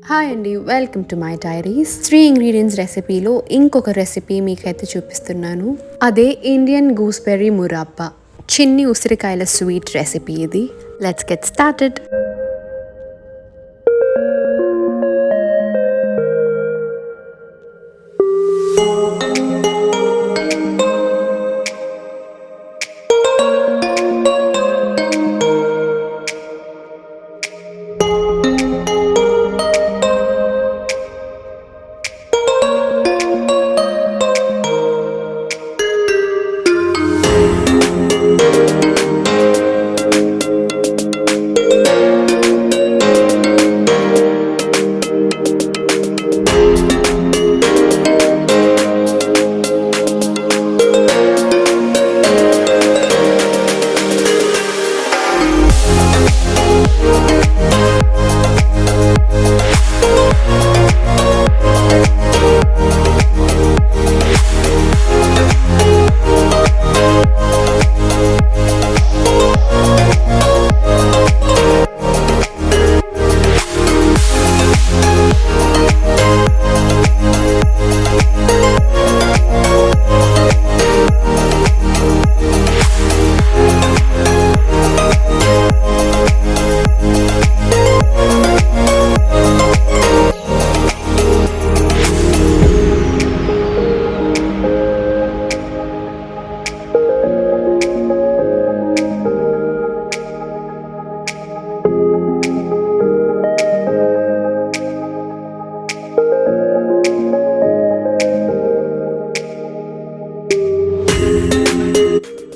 Hi అండి, welcome to my diaries. 3 ingredients రెసిపీలో ఇంకొక రెసిపీ మీకైతే చూపిస్తున్నాను. అదే ఇండియన్ గూస్బెర్రీ మురాబ్బా, చిన్ని ఉసిరికాయల స్వీట్ రెసిపీ ఇది. Let's get started.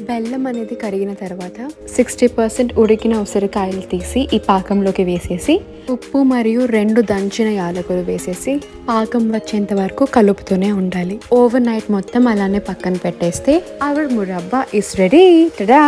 బెల్లం అనేది కరిగిన తర్వాత 60% ఉడికిన ఉసిరికాయలు తీసి ఈ పాకంలోకి వేసేసి ఉప్పు మరియు 2 దంచిన యాలకులు వేసేసి పాకం వచ్చేంత వరకు కలుపుతూనే ఉండాలి. ఓవర్ నైట్ మొత్తం అలానే పక్కన పెట్టేస్తే our murabba is ready. Ta-da!